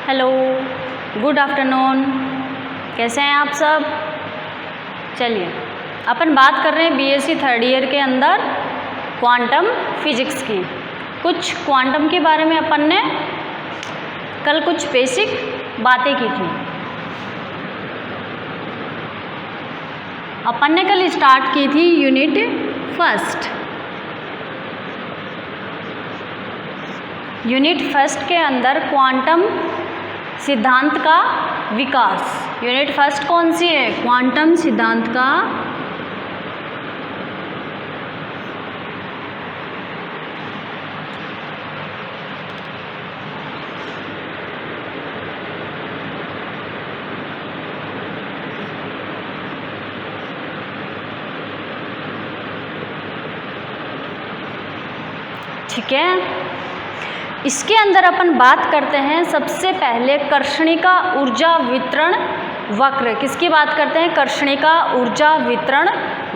Hello, good afternoon. कैसे हैं आप सब? चलिए, अपन बात कर रहे हैं बीएससी थर्ड ईयर के अंदर क्वांटम फिजिक्स की। कुछ क्वांटम के बारे में अपन ने कल कुछ बेसिक बातें की थी। अपन ने कल स्टार्ट की थी यूनिट फर्स्ट। यूनिट फर्स्ट के अंदर क्वांटम सिद्धांत का विकास। यूनिट फर्स्ट कौन सी है? क्वांटम सिद्धांत का ठीक है। इसके अंदर अपन बात करते हैं सबसे पहले कर्षणिका ऊर्जा वितरण वक्र। किसकी बात करते हैं? कर्षणिका ऊर्जा वितरण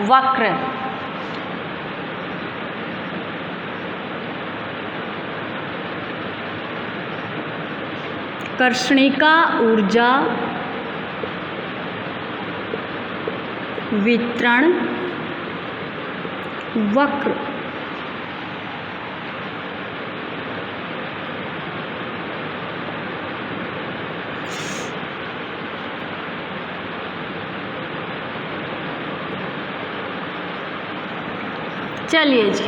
वक्र। कर्षणिका ऊर्जा वितरण वक्र। चलिए जी,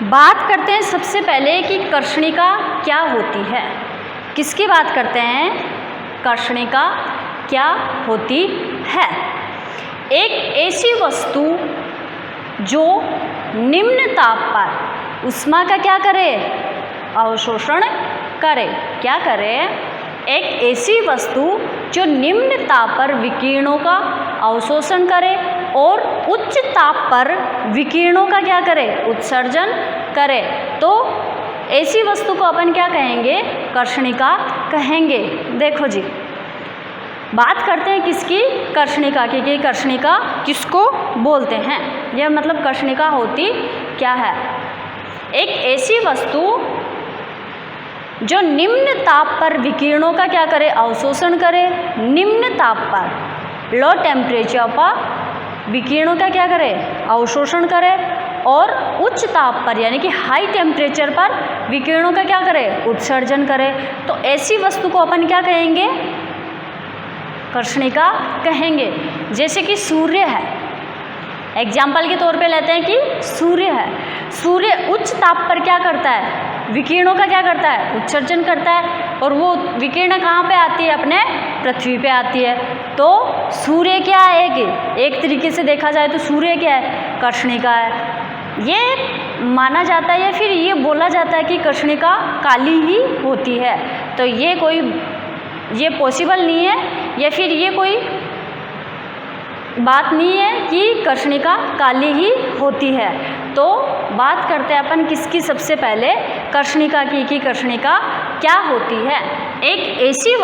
बात करते हैं सबसे पहले कि कर्षणिका क्या होती है। किसकी बात करते हैं? कर्षणिका क्या होती है? एक ऐसी वस्तु जो निम्न ताप पर ऊष्मा का क्या करे? अवशोषण करे। क्या करे? एक ऐसी वस्तु जो निम्न ताप पर विकिरणों का अवशोषण करे और उच्च ताप पर विकिरणों का क्या करे? उत्सर्जन करे। तो ऐसी वस्तु को अपन क्या कहेंगे? कर्षणिका कहेंगे। देखो जी, बात करते हैं किसकी? कर्षणिका की। कि कर्षणिका किसको बोलते हैं? यह मतलब कर्षणिका होती क्या है? एक ऐसी वस्तु जो निम्न ताप पर विकिरणों का क्या करे? अवशोषण करे। निम्न ताप पर, लो टेम्परेचर पर विकिरणों का क्या करे? अवशोषण करे। और उच्च ताप पर यानी कि हाई टेम्परेचर पर विकिरणों का क्या करे? उत्सर्जन करे। तो ऐसी वस्तु को अपन क्या कहेंगे? कर्षणिका कहेंगे। जैसे कि सूर्य है, एग्जाम्पल के तौर पे लेते हैं कि सूर्य है। सूर्य उच्च ताप पर क्या करता है? विकिरणों का क्या करता है? उत्सर्जन करता है। और वो विकिरण कहाँ पे आती है? अपने पृथ्वी पे आती है। तो सूर्य क्या है? एक तरीके से देखा जाए तो सूर्य क्या है? कर्षणिका है। ये माना जाता है या फिर ये बोला जाता है कि कर्षणिका काली ही होती है। तो ये पॉसिबल नहीं है या फिर ये कोई बात नहीं है कि कर्षणिका काली ही होती है। तो बात करते हैं अपन किसकी? सबसे पहले कर्षणिका की। कि कर्षणिका क्या होती है? एक ऐसी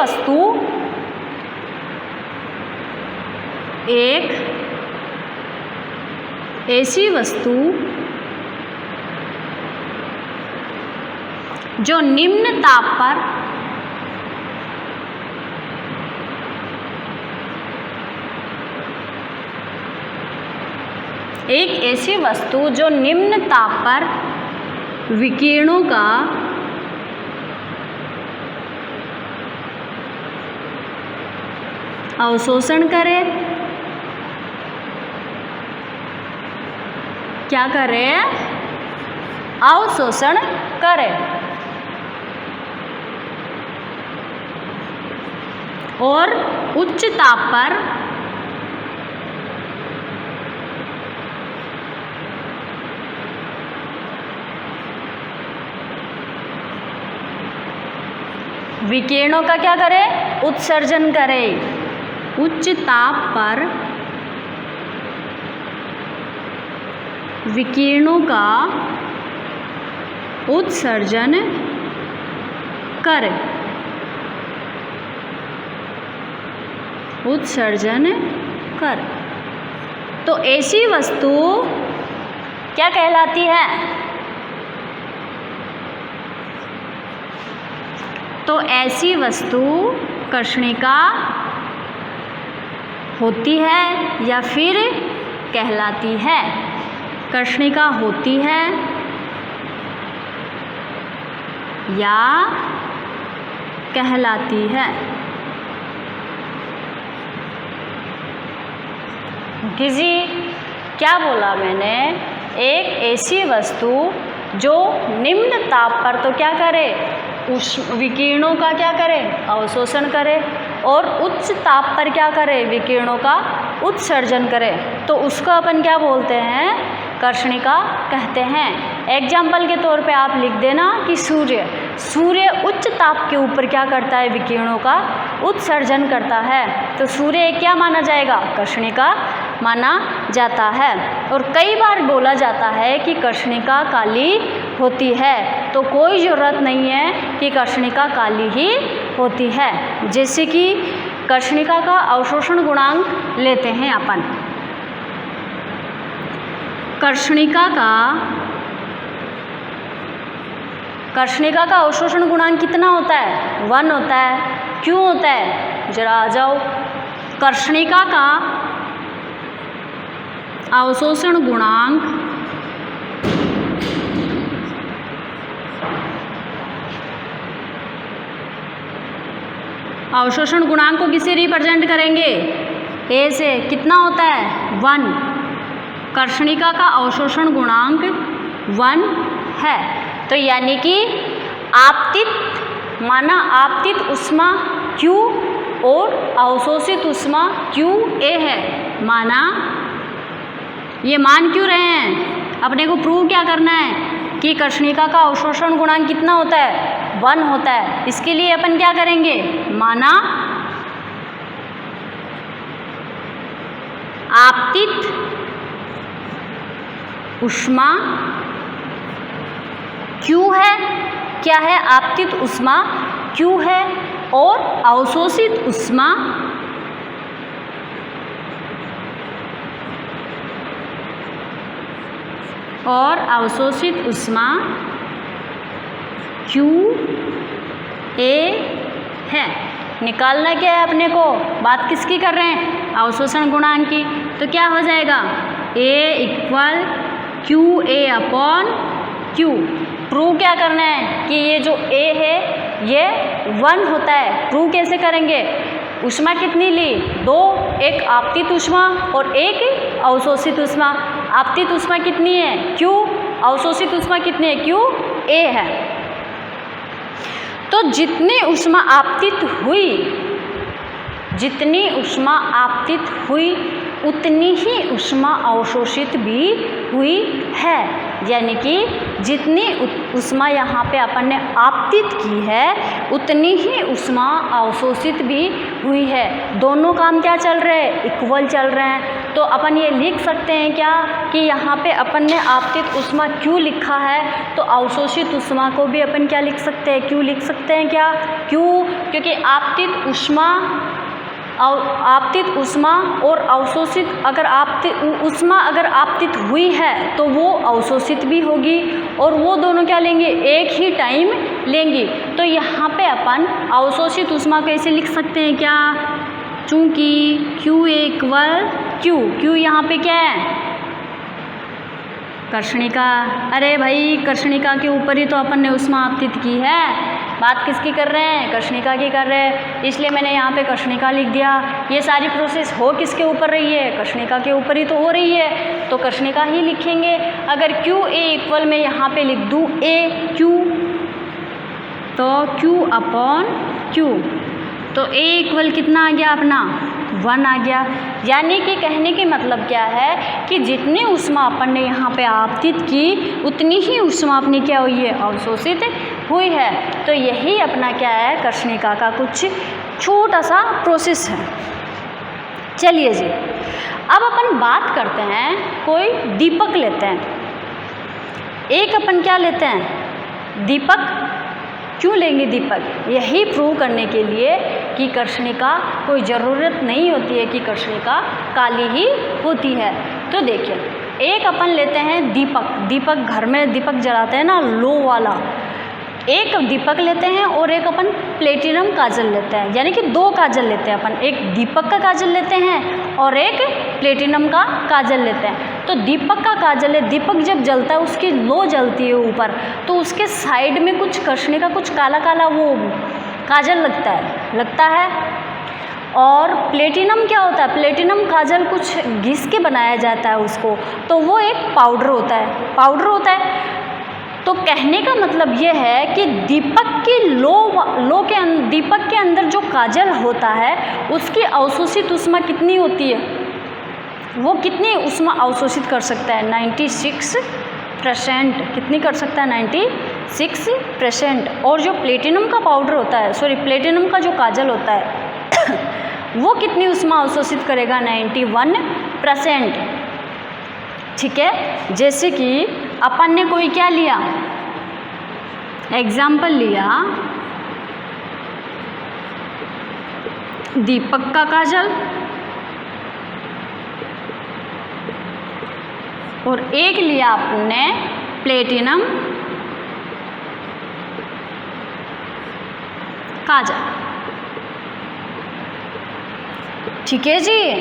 वस्तु जो निम्न ताप पर निम्न ताप पर विकिरणों का अवशोषण करे। क्या करे? अवशोषण करे। और उच्च ताप पर विकिरणों का क्या करे? उत्सर्जन करे। उच्च ताप पर विकिरणों का उत्सर्जन करे। तो ऐसी वस्तु क्या कहलाती है? तो ऐसी वस्तु कर्षणिका होती है या फिर कहलाती है। कर्षणिका होती है या कहलाती है। जी क्या बोला मैंने, एक ऐसी वस्तु जो निम्न ताप पर तो क्या करे, विकिरणों का क्या करे, अवशोषण करे, और उच्च ताप पर क्या करे, विकिरणों का उत्सर्जन करे, तो उसको अपन क्या बोलते हैं, कर्षणिका कहते हैं। एग्जाम्पल के तौर पे आप लिख देना कि सूर्य उच्च ताप के ऊपर क्या करता है, विकिरणों का उत्सर्जन करता है, तो सूर्य क्या माना जाएगा, कर्षणिका माना जाता है। और कई बार बोला जाता है कि कर्षणिका काली होती है, तो कोई ज़रूरत नहीं है कि कर्षणिका काली ही होती है। जैसे कि कर्षणिका का अवशोषण गुणांक लेते हैं अपन। कर्षणिका का अवशोषण गुणांक कितना होता है, 1 होता है। क्यों होता है, जरा आ जाओ। कर्षणिका का अवशोषण गुणांक को किससे रिप्रेजेंट करेंगे, ए से। कितना होता है, 1। कर्षणिका का अवशोषण गुणांक 1 है। तो यानी कि आपतित माना आपतित ऊष्मा Q और अवशोषित ऊष्मा QA है। माना ये मान क्यों रहे हैं, अपने को प्रूव क्या करना है कि कर्षणिका का अवशोषण गुणांक कितना होता है, 1 होता है। इसके लिए अपन क्या करेंगे, माना आपतित ऊष्मा Q है, क्या है, आपतित ऊष्मा Q है, और अवशोषित ऊष्मा QA है। निकालना क्या है अपने को, बात किसकी कर रहे हैं, अवशोषण गुणांक की। तो क्या हो जाएगा, A = QA/Q। प्रूव क्या करना है कि ये जो A है ये 1 होता है। प्रूव कैसे करेंगे, ऊष्मा कितनी ली, 2, एक आपतित ऊष्मा और एक अवशोषित ऊष्मा। आपतित ऊष्मा कितनी है, Q, अवशोषित ऊष्मा कितनी है, QA है। तो जितनी ऊष्मा आपतित हुई उतनी ही ऊष्मा अवशोषित भी हुई है। यानी कि जितनी ऊष्मा यहाँ पे अपन ने आपतित की है उतनी ही ऊष्मा अवशोषित भी हुई है। दोनों काम क्या चल रहे हैं, इक्वल चल रहे हैं। तो अपन ये लिख सकते हैं क्या कि यहाँ पे अपन ने आपतित ऊष्मा Q लिखा है, तो अवशोषित ऊष्मा को भी अपन क्या लिख सकते हैं, Q लिख सकते हैं क्या, Q। क्योंकि आपतित ऊष्मा और अवशोषित ऊष्मा अगर आपतित हुई है तो वो अवशोषित भी होगी, और वो दोनों क्या लेंगे, एक ही टाइम लेंगी। तो यहाँ पे अपन अवशोषित ऊष्मा को ऐसे लिख सकते हैं क्या, चूँकि Q यहाँ पे क्या है, कर्षणिका। अरे भाई कर्षणिका के ऊपर ही तो अपन ने ऊष्मा आपतित की है। बात किसकी कर रहे हैं, कर्षणिका की कर रहे हैं, इसलिए मैंने यहाँ पे कर्षणिका लिख दिया। ये सारी प्रोसेस हो किसके ऊपर रही है, कर्षणिका के ऊपर ही तो हो रही है, तो कर्षणिका ही लिखेंगे। अगर QA = मैं यहाँ पे लिख दूँ AQ, तो Q/Q, तो A कितना आ गया अपना, 1 आ गया। यानी कि कहने की मतलब क्या है कि जितनी ऊष्मा अपन ने यहाँ पे आपतित की उतनी ही ऊष्मा अपनी क्या हुई है, अवशोषित हुई है। तो यही अपना क्या है, कर्षणिका का कुछ छोटा सा प्रोसेस है। चलिए जी, अब अपन बात करते हैं, कोई दीपक लेते हैं। एक अपन क्या लेते हैं, दीपक। क्यों लेंगे दीपक, यही प्रूव करने के लिए कि कर्षणिका कोई ज़रूरत नहीं होती है कि कर्षणिका काली ही होती है। तो देखिए, एक अपन लेते हैं दीपक। घर में दीपक जलाते हैं ना, लो वाला, एक दीपक लेते हैं और एक अपन प्लेटिनम काजल लेते हैं, यानी कि 2 काजल लेते हैं अपन, एक दीपक का काजल लेते हैं और एक प्लेटिनम का काजल लेते हैं। तो दीपक का काजल है, दीपक जब जलता है उसकी लो जलती है ऊपर, तो उसके साइड में कुछ कृष्ण का कुछ काला काला वो काजल लगता है। और प्लेटिनम क्या होता है, प्लेटिनम काजल कुछ घिस के बनाया जाता है उसको, तो वो एक पाउडर होता है। तो कहने का मतलब ये है कि दीपक की दीपक के अंदर जो काजल होता है उसकी अवशोषित ऊष्मा कितनी होती है, वो कितनी ऊष्मा अवशोषित कर सकता है, 96%। कितनी कर सकता है, 96%। और जो प्लेटिनम का पाउडर होता है, प्लेटिनम का जो काजल होता है वो कितनी ऊष्मा अवशोषित करेगा, 91%। ठीक है। जैसे कि अपन ने कोई क्या लिया, एग्जाम्पल लिया दीपक का काजल और एक लिया आपने प्लेटिनम काजल। ठीक है जी।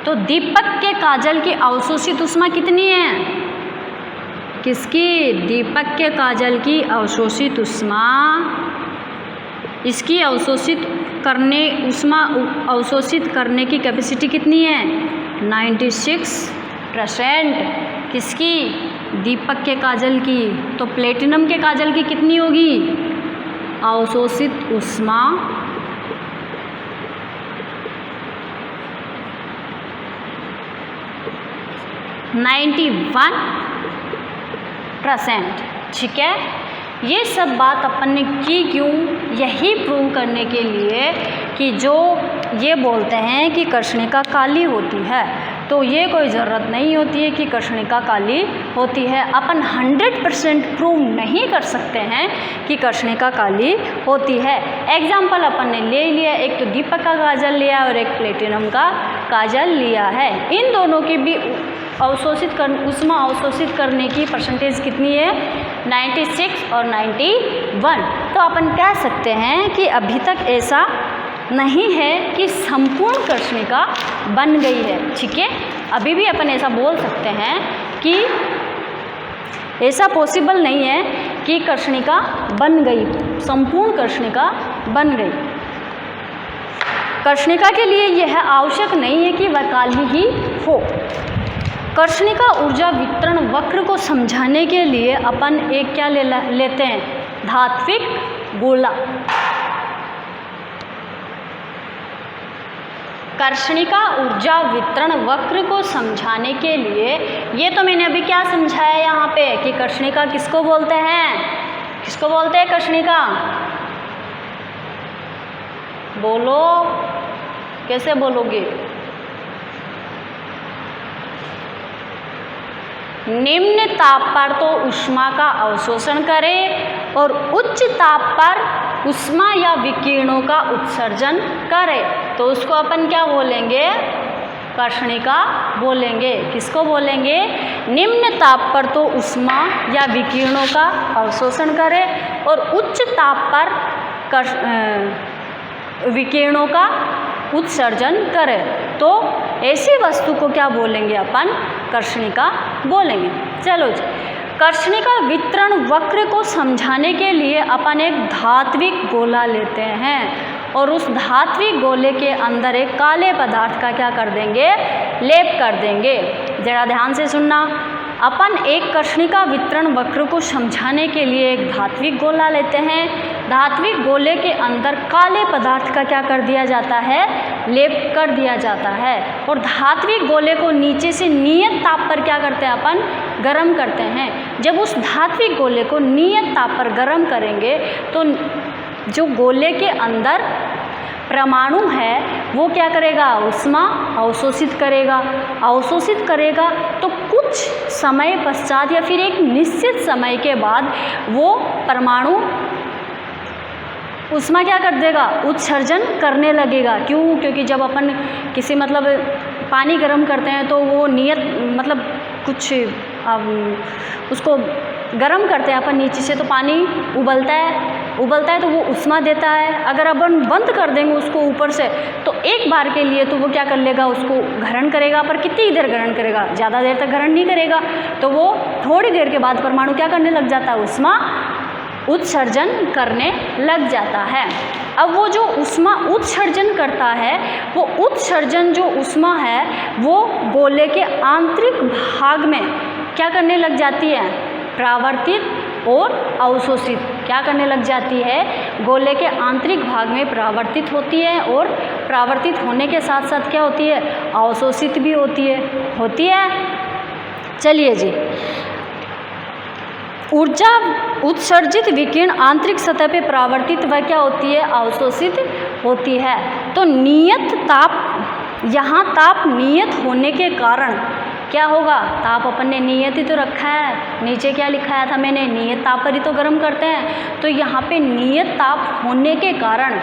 तो दीपक के काजल की अवशोषित ऊष्मा कितनी है, किसकी, दीपक के काजल की अवशोषित ऊष्मा, इसकी अवशोषित करने की कैपेसिटी कितनी है, 96%। किसकी, दीपक के काजल की। तो प्लेटिनम के काजल की कितनी होगी, अवशोषित ऊष्मा 91%। ठीक है। ये सब बात अपन ने की क्यों, यही प्रूव करने के लिए कि जो ये बोलते हैं कि कृष्णिका काली होती है, तो ये कोई ज़रूरत नहीं होती है कि कृष्णिका काली होती है। अपन 100% प्रूव नहीं कर सकते हैं कि कृष्णिका काली होती है। एग्जाम्पल अपन ने ले लिया, एक तो दीपक का काजल लिया और एक प्लेटिनम का काजल लिया है। इन दोनों की भी ऊष्मा अवशोषित करने की परसेंटेज कितनी है, 96 और 91। तो अपन कह सकते हैं कि अभी तक ऐसा नहीं है कि संपूर्ण कृष्णिका बन गई है। ठीक है। अभी भी अपन ऐसा बोल सकते हैं कि ऐसा पॉसिबल नहीं है कि कृष्णिका बन गई, संपूर्ण कृष्णिका बन गई। कृष्णिका के लिए यह आवश्यक नहीं है कि वह काली ही हो। कृष्णिका ऊर्जा वितरण वक्र को समझाने के लिए अपन एक क्या लेते हैं, धात्विक गोला। कृष्णिका ऊर्जा वितरण वक्र को समझाने के लिए, ये तो मैंने अभी क्या समझाया यहाँ पे कि कृष्णिका किसको बोलते हैं, किसको बोलते हैं कृष्णिका, बोलो, कैसे बोलोगे, निम्न ताप पर तो ऊष्मा का अवशोषण करे और उच्च ताप पर ऊष्मा या विकिरणों का उत्सर्जन करे, तो उसको अपन क्या बोलेंगे, कृष्णिका बोलेंगे। किसको बोलेंगे, निम्न ताप पर तो ऊष्मा या विकिरणों का अवशोषण करे और उच्च ताप पर विकिरणों का उत्सर्जन करे, तो ऐसी वस्तु को क्या बोलेंगे अपन, कृष्णिका बोलेंगे। चलो जी, कृष्णिका वितरण वक्र को समझाने के लिए अपन एक धात्विक गोला लेते हैं और उस धात्विक गोले के अंदर एक काले पदार्थ का क्या कर देंगे, लेप कर देंगे। जरा ध्यान से सुनना, अपन एक कृष्णिका वितरण वक्र को समझाने के लिए एक धात्विक गोला लेते हैं। धात्विक गोले के अंदर काले पदार्थ का क्या कर दिया जाता है, लेप कर दिया जाता है और धात्विक गोले को नीचे से नियत ताप पर क्या करते हैं अपन, गर्म करते हैं। जब उस धात्विक गोले को नियत ताप पर गर्म करेंगे तो जो गोले के अंदर परमाणु है वो क्या करेगा, ऊष्मा अवशोषित करेगा। अवशोषित करेगा तो कुछ समय पश्चात या फिर एक निश्चित समय के बाद वो परमाणु ऊष्मा क्या कर देगा, उत्सर्जन करने लगेगा। क्यों, क्योंकि जब अपन किसी मतलब पानी गर्म करते हैं तो वो नियत मतलब कुछ उसको गर्म करते हैं अपन नीचे से तो पानी उबलता है तो वो उष्मा देता है। अगर अपन बंद कर देंगे उसको ऊपर से तो एक बार के लिए तो वो क्या कर लेगा, उसको ग्रहण करेगा, पर कितनी देर ग्रहण करेगा, ज़्यादा देर तक ग्रहण नहीं करेगा। तो वो थोड़ी देर के बाद परमाणु क्या करने लग जाता है, उष्मा उत्सर्जन करने लग जाता है। अब वो जो उष्मा उत्सर्जन करता है, वो उत्सर्जन जो उष्मा है वो गोले के आंतरिक भाग में क्या करने लग जाती है, परावर्तित और अवशोषित क्या करने लग जाती है, गोले के आंतरिक भाग में परावर्तित होती है और परावर्तित होने के साथ साथ क्या होती है, अवशोषित भी होती है। चलिए जी, ऊर्जा उत्सर्जित विकिरण आंतरिक सतह पे परावर्तित व क्या होती है, अवशोषित होती है। तो नियत ताप, यहाँ ताप नियत होने के कारण क्या होगा, ताप अपन ने नियत ही तो रखा है, नीचे क्या लिखाया था मैंने, नियत ताप पर ही तो गर्म करते हैं। तो यहाँ पे नियत ताप होने के कारण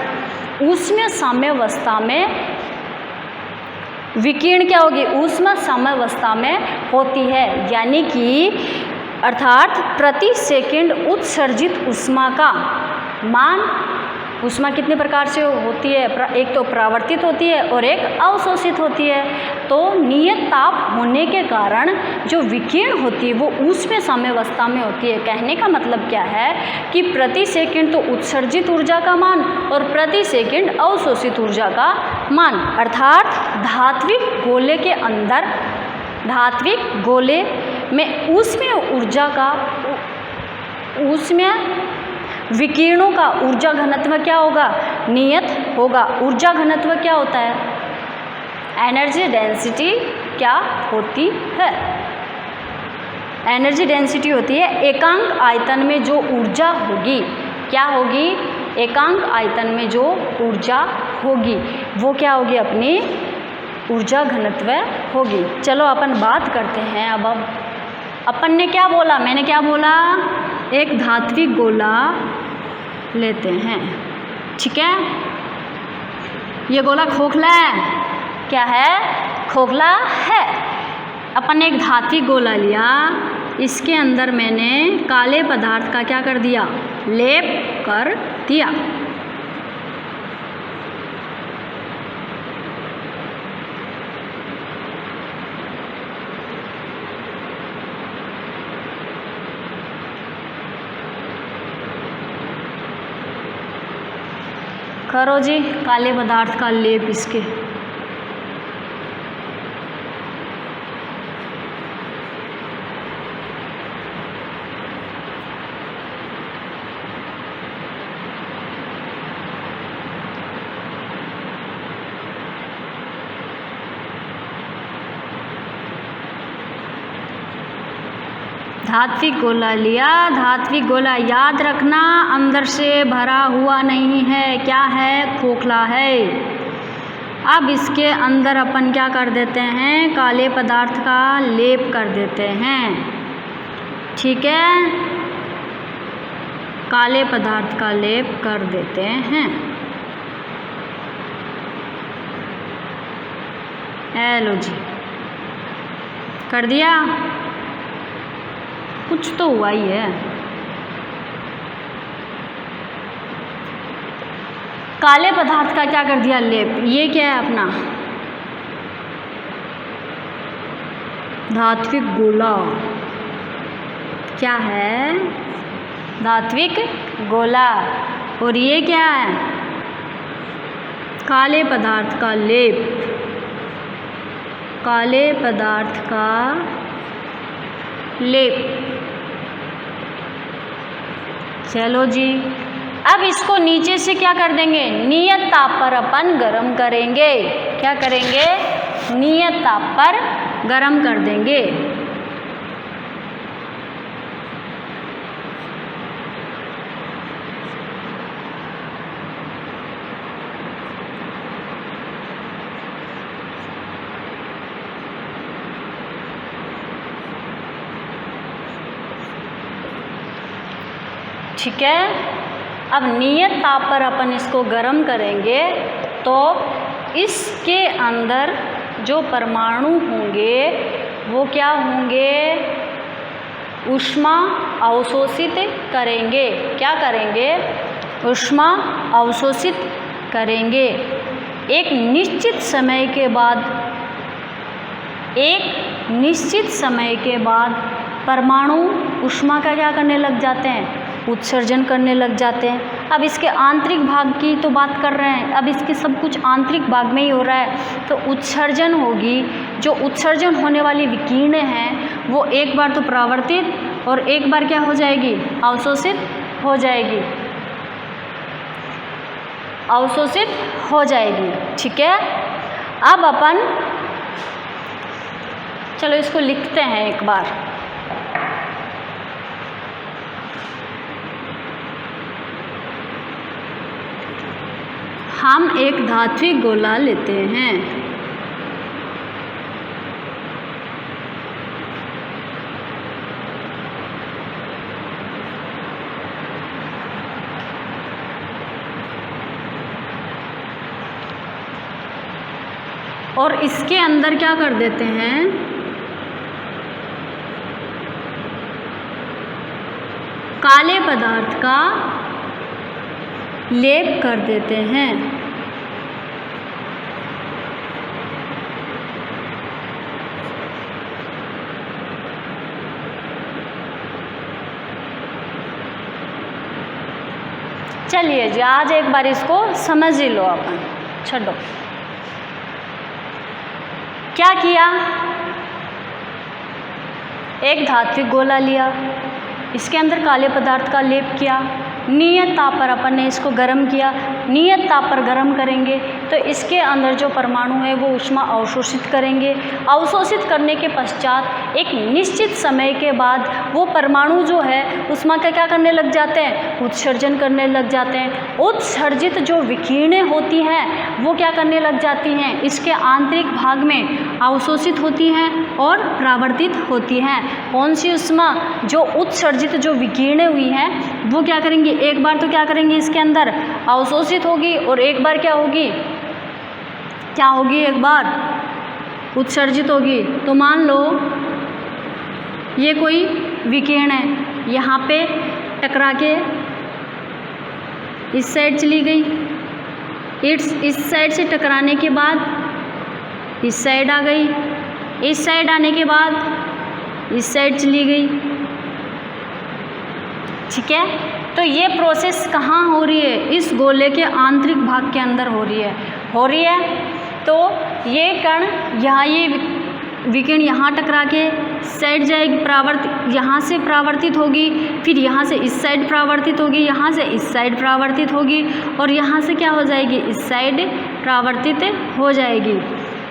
ऊष्मीय साम्यावस्था में विकिरण क्या होगी, ऊष्मा साम्यावस्था में होती है। यानी कि अर्थात प्रति सेकंड उत्सर्जित ऊष्मा का मान, ऊष्मा कितने प्रकार से होती है, एक तो परावर्तित होती है और एक अवशोषित होती है। तो नियत ताप होने के कारण जो विकिरण होती है वो ऊष्मीय साम्यावस्था में होती है। कहने का मतलब क्या है कि प्रति सेकंड तो उत्सर्जित ऊर्जा का मान और प्रति सेकंड अवशोषित ऊर्जा का मान। अर्थात धात्विक गोले के अंदर, धात्विक गोले में ऊष्मीय ऊर्जा का, ऊष्मीय विकिरणों का ऊर्जा घनत्व क्या होगा, नियत होगा। ऊर्जा घनत्व क्या होता है, एनर्जी डेंसिटी क्या होती है, एनर्जी डेंसिटी होती है एकांक आयतन में जो ऊर्जा होगी, क्या होगी, एकांक आयतन में जो ऊर्जा होगी वो क्या होगी, अपनी ऊर्जा घनत्व होगी। चलो अपन बात करते हैं। अब अपन ने क्या बोला, मैंने क्या बोला, एक धात्विक गोला लेते हैं, ठीक है। ये गोला खोखला है, क्या है, खोखला है। अपन ने एक धात्विक गोला लिया, इसके अंदर मैंने काले पदार्थ का क्या कर दिया, लेप कर दिया। करो जी काले पदार्थ का लेप इसके। धात्विक गोला लिया, धात्विक गोला याद रखना अंदर से भरा हुआ नहीं है, क्या है, खोखला है। अब इसके अंदर अपन क्या कर देते हैं, काले पदार्थ का लेप कर देते हैं, ठीक है, काले पदार्थ का लेप कर देते हैं। हेलो जी, कर दिया, कुछ तो हुआ ही है। काले पदार्थ का क्या कर दिया, लेप। ये क्या है अपना धात्विक गोला, क्या है, धात्विक गोला। और ये क्या है, काले पदार्थ का लेप, काले पदार्थ का लेप। चलो जी, अब इसको नीचे से क्या कर देंगे, नियत ताप पर अपन गरम करेंगे। क्या करेंगे, नियत ताप पर गरम कर देंगे। ठीक है, अब नियत ताप पर अपन इसको गर्म करेंगे तो इसके अंदर जो परमाणु होंगे वो क्या होंगे, ऊष्मा अवशोषित करेंगे। क्या करेंगे? ऊष्मा अवशोषित करेंगे। एक निश्चित समय के बाद परमाणु ऊष्मा का क्या करने लग जाते हैं? उत्सर्जन करने लग जाते हैं। अब इसके आंतरिक भाग की तो बात कर रहे हैं, अब इसके सब कुछ आंतरिक भाग में ही हो रहा है। तो उत्सर्जन होगी, जो उत्सर्जन होने वाली विकिरणें हैं वो एक बार तो परावर्तित और एक बार क्या हो जाएगी? अवशोषित हो जाएगी, अवशोषित हो जाएगी। ठीक है, अब अपन चलो इसको लिखते हैं एक बार। हम एक धात्विक गोला लेते हैं। और इसके अंदर क्या कर देते हैं? काले पदार्थ का लेप कर देते हैं। चलिए जी, आज एक बार इसको समझ ही लो अपन, छोड़ो। क्या किया? एक धात्विक गोला लिया, इसके अंदर काले पदार्थ का लेप किया, नियत ताप पर अपन ने इसको गर्म किया। नियत ताप पर गर्म करेंगे तो इसके अंदर जो परमाणु है वो ऊष्मा अवशोषित करेंगे। अवशोषित करने के पश्चात एक निश्चित समय के बाद वो परमाणु जो है ऊष्मा का क्या करने लग जाते हैं? उत्सर्जन करने लग जाते हैं। उत्सर्जित जो विकिरणें होती हैं वो क्या करने लग जाती हैं? इसके आंतरिक भाग में अवशोषित होती हैं और परावर्तित होती हैं। कौन सी ऊष्मा? जो उत्सर्जित जो विकिरणें हुई हैं वो क्या करेंगी? एक बार तो क्या करेंगी? इसके अंदर अवशोषित होगी और एक बार क्या होगी? क्या होगी? एक बार उत्सर्जित होगी। तो मान लो ये कोई विकिरण है, यहाँ पे टकरा के इस साइड चली गई, इस साइड से टकराने के बाद इस साइड आ गई, इस साइड आने के बाद इस साइड चली गई। ठीक है, तो ये प्रोसेस कहाँ हो रही है? इस गोले के आंतरिक भाग के अंदर हो रही है। तो ये कण यहाँ, ये विकिरण यहाँ टकरा के साइड जाएगी, यहाँ से परावर्तित होगी, फिर यहाँ से इस साइड परावर्तित होगी, यहाँ से इस साइड परावर्तित होगी और यहाँ से क्या हो जाएगी? इस साइड परावर्तित हो जाएगी।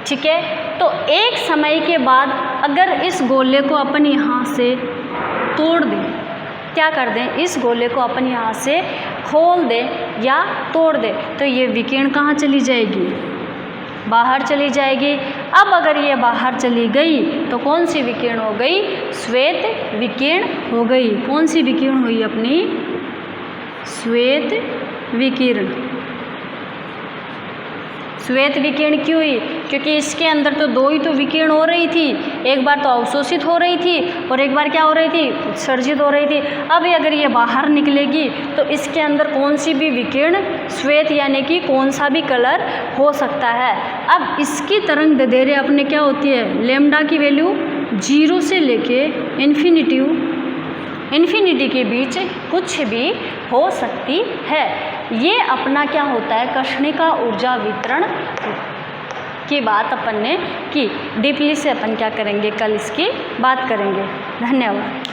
ठीक है, तो एक समय के बाद अगर इस गोले को अपन यहाँ से तोड़ दें, क्या कर दें? इस गोले को अपन यहाँ से खोल दें या तोड़ दें तो ये विकिरण कहाँ चली जाएगी? बाहर चली जाएगी। अब अगर ये बाहर चली गई तो कौन सी विकिरण हो गई? श्वेत विकिरण हो गई। कौन सी विकिरण हुई अपनी? श्वेत विकिरण। श्वेत विकिरण क्यों हुई? क्योंकि इसके अंदर तो दो ही तो विकिरण हो रही थी, एक बार तो अवशोषित हो रही थी और एक बार क्या हो रही थी? उत्सर्जित हो रही थी। अब अगर ये बाहर निकलेगी तो इसके अंदर कौन सी भी विकिरण श्वेत यानी कि कौन सा भी कलर हो सकता है। अब इसकी तरंग दैर्ध्य अपने क्या होती है? लैम्डा की वैल्यू 0 से लेके इन्फिनिटी के बीच कुछ भी हो सकती है। ये अपना क्या होता है? कर्षणिका ऊर्जा वितरण की बात अपन ने की। डीपली से अपन क्या करेंगे? कल इसकी बात करेंगे। धन्यवाद।